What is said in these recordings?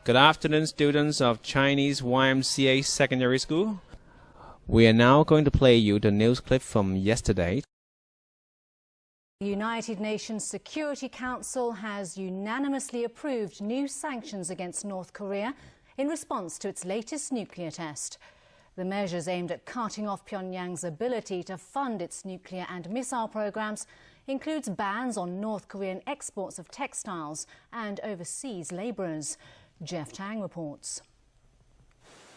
Good afternoon, students of Chinese YMCA Secondary School. We are now going to play you the news clip from yesterday. The United Nations Security Council has unanimously approved new sanctions against North Korea in response to its latest nuclear test. The measures aimed at cutting off Pyongyang's ability to fund its nuclear and missile programs includes bans on North Korean exports of textiles and overseas labourers. Jeff Tang reports.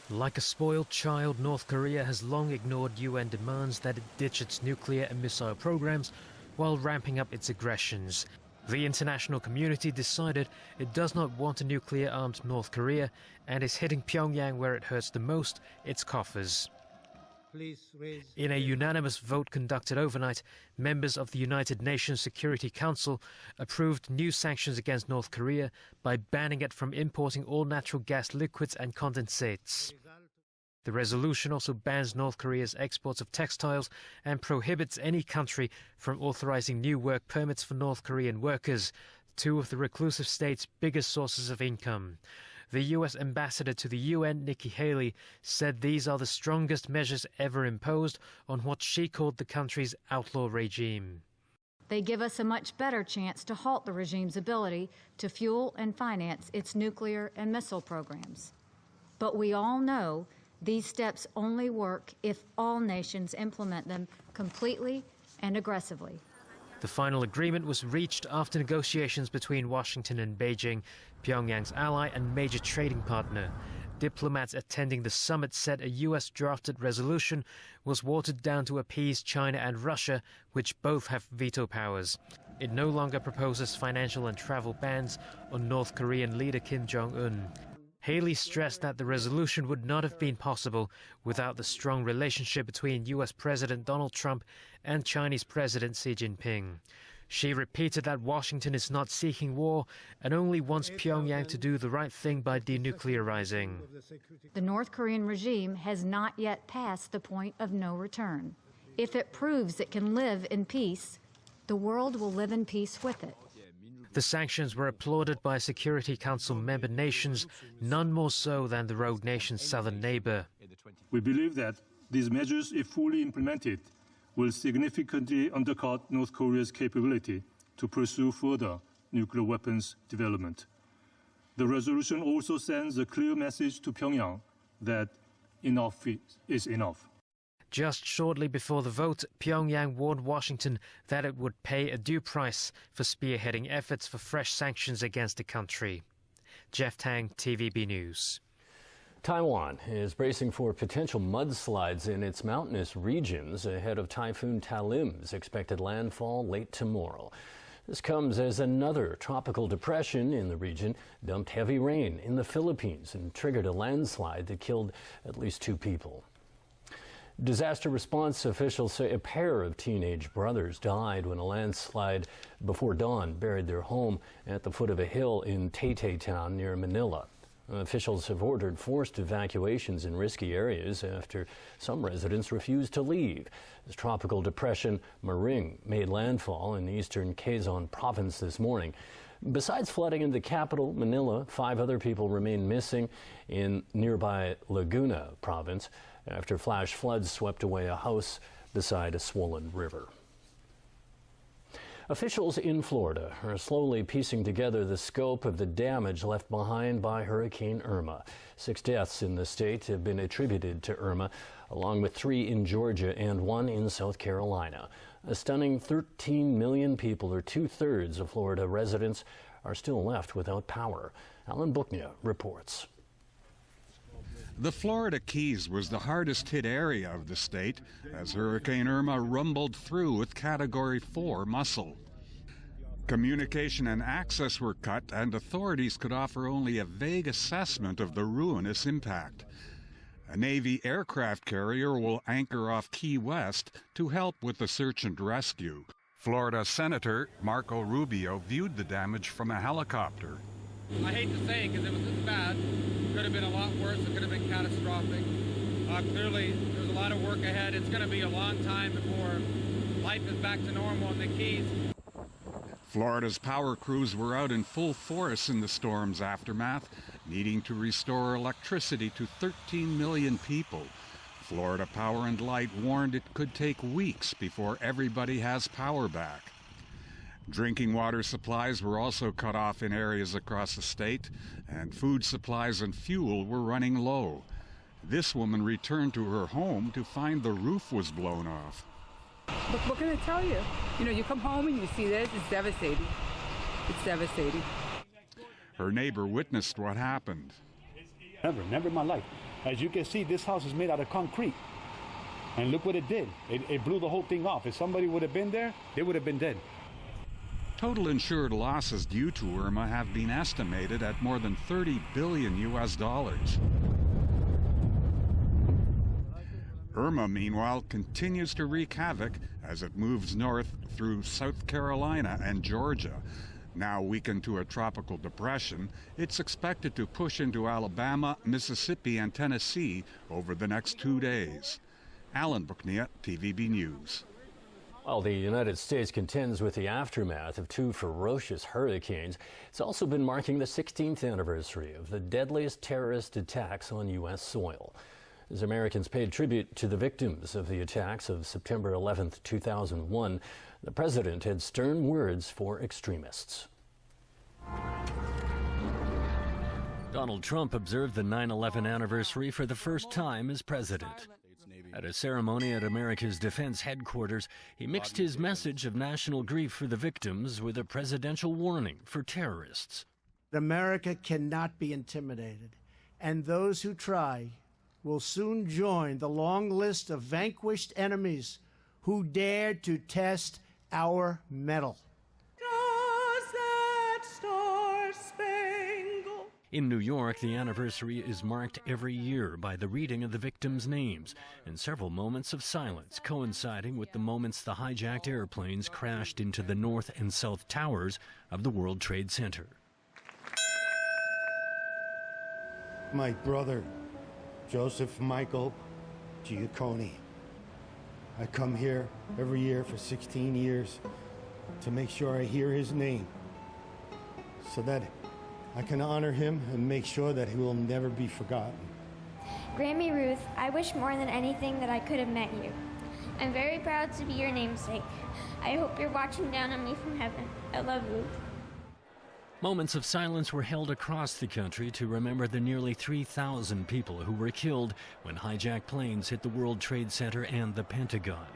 Like a spoiled child, North Korea has long ignored UN demands that it ditch its nuclear and missile programs while ramping up its aggressions. The international community decided it does not want a nuclear-armed North Korea and is hitting Pyongyang where it hurts the most, its coffers. In a unanimous vote conducted overnight, members of the United Nations Security Council approved new sanctions against North Korea by banning it from importing all natural gas liquids and condensates. The resolution also bans North Korea's exports of textiles and prohibits any country from authorizing new work permits for North Korean workers, two of the reclusive state's biggest sources of income. The U.S. ambassador to the UN, Nikki Haley, said these are the strongest measures ever imposed on what she called the country's outlaw regime. They give us a much better chance to halt the regime's ability to fuel and finance its nuclear and missile programs. But we all know these steps only work if all nations implement them completely and aggressively. The final agreement was reached after negotiations between Washington and Beijing, Pyongyang's ally and major trading partner. Diplomats attending the summit said a U.S.-drafted resolution was watered down to appease China and Russia, which both have veto powers. It no longer proposes financial and travel bans on North Korean leader Kim Jong-un. Haley stressed that the resolution would not have been possible without the strong relationship between U.S. President Donald Trump and Chinese President Xi Jinping. She repeated that Washington is not seeking war and only wants Pyongyang to do the right thing by denuclearizing. The North Korean regime has not yet passed the point of no return. If it proves it can live in peace, the world will live in peace with it. The sanctions were applauded by Security Council member nations, none more so than the rogue nation's southern neighbor. We believe that these measures, if fully implemented, will significantly undercut North Korea's capability to pursue further nuclear weapons development. The resolution also sends a clear message to Pyongyang that enough is enough. Just shortly before the vote, Pyongyang warned Washington that it would pay a due price for spearheading efforts for fresh sanctions against the country. Jeff Tang, TVB News. Taiwan is bracing for potential mudslides in its mountainous regions ahead of Typhoon Talim's expected landfall late tomorrow. This comes as another tropical depression in the region dumped heavy rain in the Philippines and triggered a landslide that killed at least 2 people. Disaster response officials say a pair of teenage brothers died when a landslide before dawn buried their home at the foot of a hill in Taytay Town near Manila. Officials have ordered forced evacuations in risky areas after some residents refused to leave. As tropical depression Maring made landfall in eastern Quezon province this morning. Besides flooding in the capital, Manila, 5 other people remain missing in nearby Laguna province after flash floods swept away a house beside a swollen river. Officials in Florida are slowly piecing together the scope of the damage left behind by Hurricane Irma. 6 deaths in the state have been attributed to Irma, along with 3 in Georgia and 1 in South Carolina. A stunning 13 million people, or 2/3 of Florida residents, are still left without power. Alan Booknia reports. The Florida Keys was the hardest hit area of the state as Hurricane Irma rumbled through with Category 4 muscle. Communication and access were cut, and authorities could offer only a vague assessment of the ruinous impact. A Navy aircraft carrier will anchor off Key West to help with the search and rescue. Florida Senator Marco Rubio viewed the damage from a helicopter. I hate to say it because it was this bad. It could have been a lot worse. It could have been catastrophic. Clearly, there's a lot of work ahead. It's going to be a long time before life is back to normal in the Keys. Florida's power crews were out in full force in the storm's aftermath, needing to restore electricity to 13 million people. Florida Power and Light warned it could take weeks before everybody has power back. Drinking water supplies were also cut off in areas across the state, and food supplies and fuel were running low. This woman returned to her home to find the roof was blown off. But what can I tell you? You know, you come home and you see this, it's devastating. It's devastating. Her neighbor witnessed what happened. Never in my life. As you can see, this house is made out of concrete. And look what it did. It blew the whole thing off. If somebody would have been there, they would have been dead. Total insured losses due to Irma have been estimated at more than $30 billion. Irma, meanwhile, continues to wreak havoc as it moves north through South Carolina and Georgia. Now weakened to a tropical depression, it's expected to push into Alabama, Mississippi, and Tennessee over the next 2 days. Alan Bucknia, TVB News. While the United States contends with the aftermath of two ferocious hurricanes, it's also been marking the 16th anniversary of the deadliest terrorist attacks on U.S. soil. As Americans paid tribute to the victims of the attacks of September 11, 2001, the president had stern words for extremists. Donald Trump observed the 9/11 anniversary for the first time as president. At a ceremony at America's Defense Headquarters, he mixed his message of national grief for the victims with a presidential warning for terrorists. America cannot be intimidated, and those who try will soon join the long list of vanquished enemies who dared to test our mettle. In New York, the anniversary is marked every year by the reading of the victims' names and several moments of silence coinciding with the moments the hijacked airplanes crashed into the north and south towers of the World Trade Center. My brother, Joseph Michael Giacconi. I come here every year for 16 years to make sure I hear his name so that I can honor him and make sure that he will never be forgotten. Grammy Ruth, I wish more than anything that I could have met you. I'm very proud to be your namesake. I hope you're watching down on me from heaven. I love you. Moments of silence were held across the country to remember the nearly 3,000 people who were killed when hijacked planes hit the World Trade Center and the Pentagon.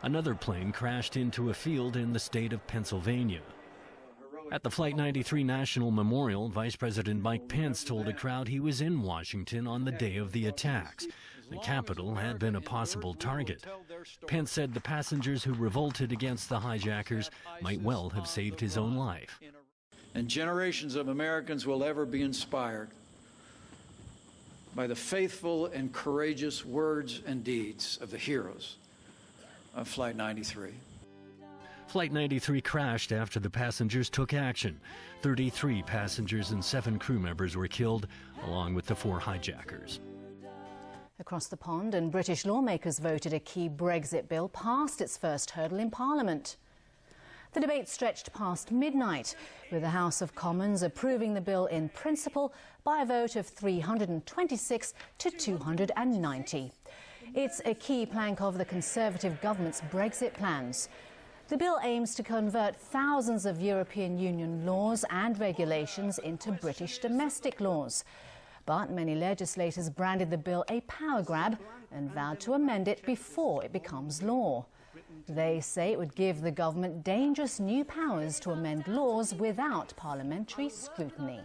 Another plane crashed into a field in the state of Pennsylvania. At the Flight 93 National Memorial, Vice President Mike Pence told a crowd he was in Washington on the day of the attacks. The Capitol had been a possible target. Pence said the passengers who revolted against the hijackers might well have saved his own life. And generations of Americans will ever be inspired by the faithful and courageous words and deeds of the heroes of Flight 93. Flight 93 crashed after the passengers took action. 33 passengers and 7 crew members were killed, along with the 4 hijackers. Across the pond, and British lawmakers voted a key Brexit bill past its first hurdle in Parliament. The debate stretched past midnight, with the House of Commons approving the bill in principle by a vote of 326 to 290. It's a key plank of the Conservative government's Brexit plans. The bill aims to convert thousands of European Union laws and regulations into British domestic laws. But many legislators branded the bill a power grab and vowed to amend it before it becomes law. They say it would give the government dangerous new powers to amend laws without parliamentary scrutiny.